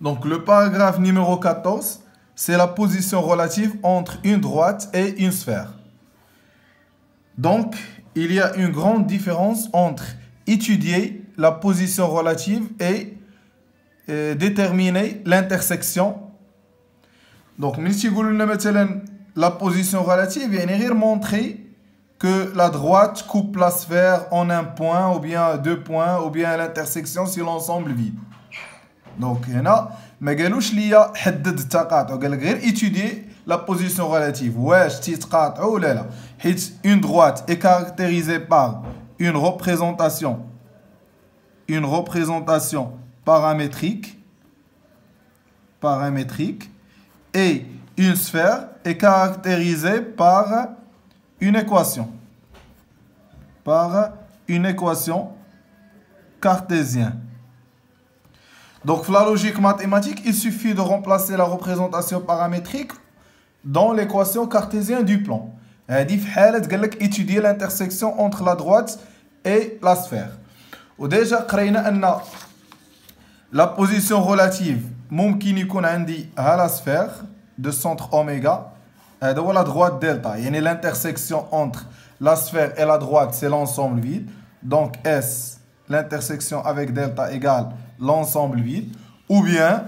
Donc le paragraphe numéro 14, c'est la position relative entre une droite et une sphère. Donc, il y a une grande différence entre étudier la position relative et déterminer l'intersection. Donc, la position relative, il y a montrer que la droite coupe la sphère en un point, ou bien deux points, ou bien l'intersection si l'ensemble vide. Donc, هنا ما قالوش ليا حدد التقاطع، قال لك غير étudier la position relative. واش تيتقاطعوا ولا لا؟ حيت une droite est caractérisée par une représentation paramétrique et une sphère est caractérisée par une équation cartésienne. Donc, dans la logique mathématique, il suffit de remplacer la représentation paramétrique dans l'équation cartésienne du plan. Étudier l'intersection entre la droite et la sphère. Déjà, la position relative, ممكن يكون عندي la sphère de centre oméga, la droite delta. L'intersection entre la sphère et la droite, c'est l'ensemble vide. Donc, S, l'intersection avec delta égale l'ensemble vide, ou bien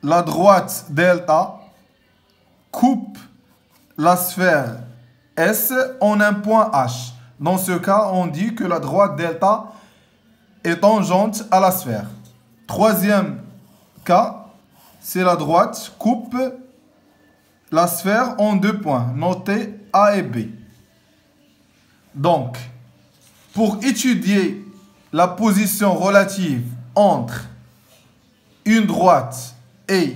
la droite delta coupe la sphère S en un point H. Dans ce cas, on dit que la droite delta est tangente à la sphère. Troisième cas, c'est la droite coupe la sphère en deux points, notés A et B. Donc, pour étudier la position relative entre une droite et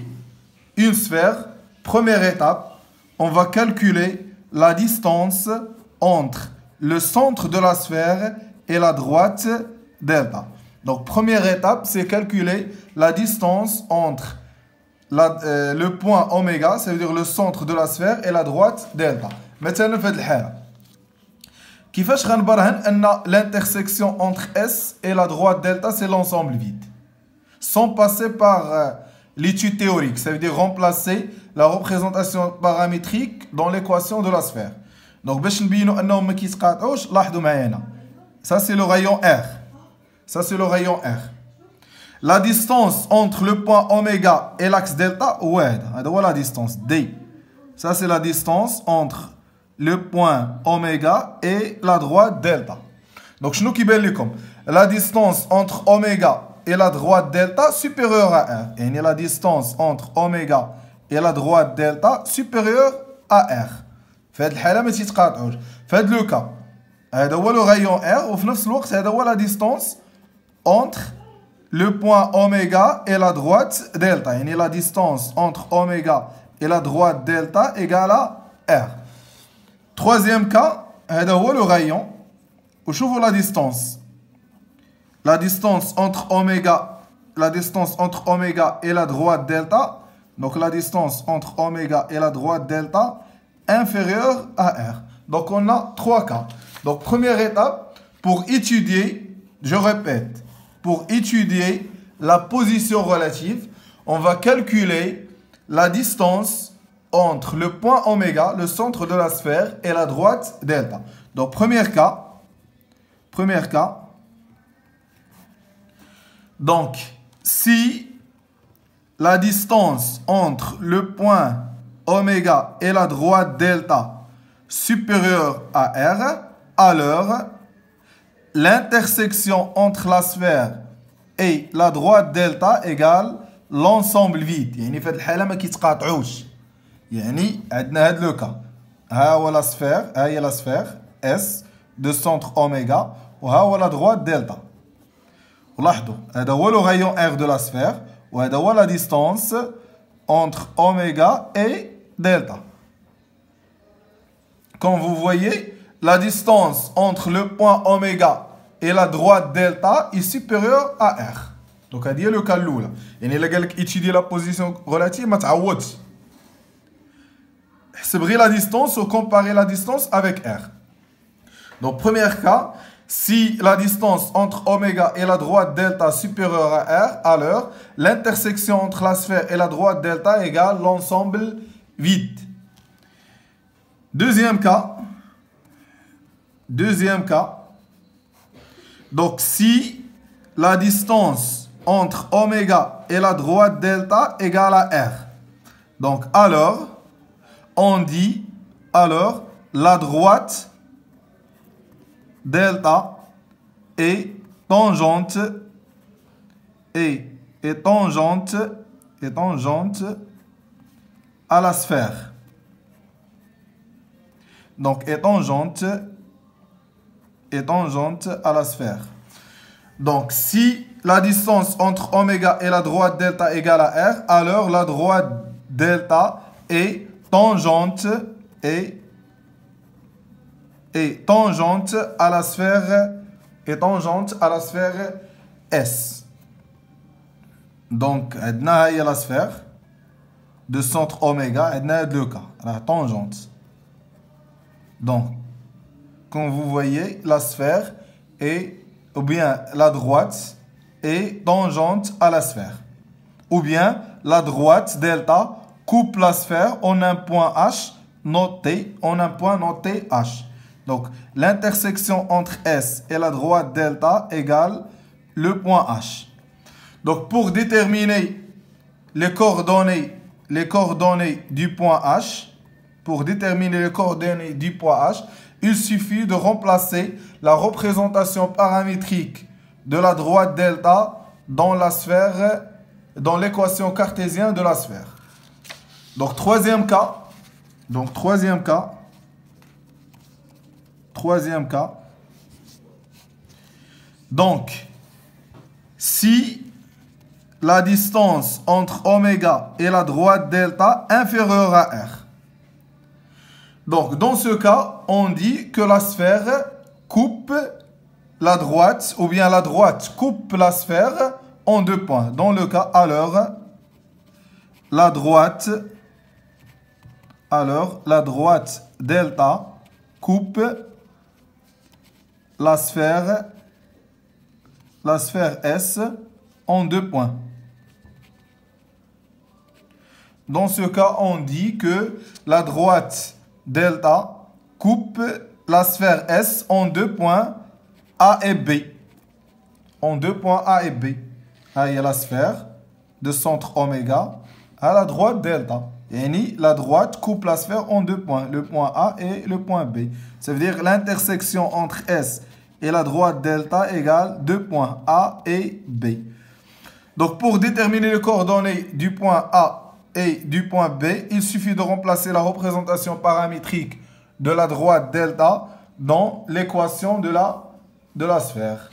une sphère, première étape, on va calculer la distance entre le centre de la sphère et la droite delta. Donc, première étape, c'est calculer la distance entre le point oméga, ça veut dire le centre de la sphère, et la droite delta. Maintenant, faites le كيفاش غنبرهن ان l'intersection entre S et la droite delta c'est l'ensemble vide sans passer par l'étude théorique, ça veut dire remplacer la représentation paramétrique dans l'équation de la sphère. Donc باش نبينوا انهم ما كيتقاطعوش لاحظوا معايا هنا ça c'est le rayon R. La distance entre le point oméga et l'axe delta هذا هو la distance D. Ça c'est la distance entre le point oméga et la droite delta. Donc, je nous la distance entre oméga et la droite delta supérieure à R. Et la distance entre oméga et la droite delta supérieure à R. Faites le cas. هذا هو le rayon R وفي نفس الوقت هذا هو la distance entre le point oméga et la droite delta. Et la distance entre oméga et la droite delta égale à R. Troisième cas, هذا هو le rayon. وشوفوا la distance. La distance entre oméga et la droite delta. Donc la distance entre oméga et la droite delta inférieure à R. Donc on a trois cas. Donc première étape, pour étudier, je répète, pour étudier la position relative, on va calculer la distance entre le point oméga, le centre de la sphère, et la droite delta. Donc, premier cas. Donc, si la distance entre le point oméga et la droite delta supérieure à R, alors l'intersection entre la sphère et la droite delta égale l'ensemble vide. يعني في هذه الحالة ما كيتقاطعوش. يعني عندنا هذا لو كا ها هو لا سفير ها هي لا سفير اس دو سونتر اوميغا وها هو لا دروات دلتا ولاحظوا هذا هو لو رايون ار دو لا سفير وهذا هو لا ديستانس entre oméga et delta. Comme vous voyez, la distance entre le point oméga et la droite delta est supérieure à R. Donc, هذه هي لو كا الاولى. يعني الا قال لك étudier la position relative ما تعوضش. حسب غير la distance ou comparer la distance avec R. Donc, premier cas, Si la distance entre oméga et la droite delta supérieure à R, alors l'intersection entre la sphère et la droite delta égale l'ensemble vide. Deuxième cas. Donc, si la distance entre oméga et la droite delta égale à R, donc alors, on dit, la droite delta est tangente à la sphère. Donc, est tangente à la sphère. Donc, si la distance entre oméga et la droite delta égale à R, alors la droite delta est tangente à la sphère S. Donc, on a la sphère de centre oméga, on a deux cas, la tangente. Donc, comme vous voyez, la sphère ou bien la droite est tangente à la sphère. Ou bien la droite delta coupe la sphère en un point H noté H. Donc, l'intersection entre S et la droite delta égale le point H. Donc, pour déterminer les coordonnées du point H, il suffit de remplacer la représentation paramétrique de la droite delta dans l'équation cartésienne de la sphère. Donc, troisième cas. Donc, si la distance entre oméga et la droite delta inférieure à R. Donc, dans ce cas, on dit que la sphère coupe la droite, ou bien la droite coupe la sphère en deux points. Dans le cas, alors, la droite delta coupe la sphère S en deux points. Dans ce cas, on dit que la droite delta coupe la sphère S en deux points A et B. Là, il y a la sphère de centre oméga à la droite delta. Et la droite coupe la sphère en deux points, le point A et le point B. Ça veut dire l'intersection entre S et la droite delta égale deux points A et B. Donc, pour déterminer les coordonnées du point A et du point B, il suffit de remplacer la représentation paramétrique de la droite delta dans l'équation de la sphère.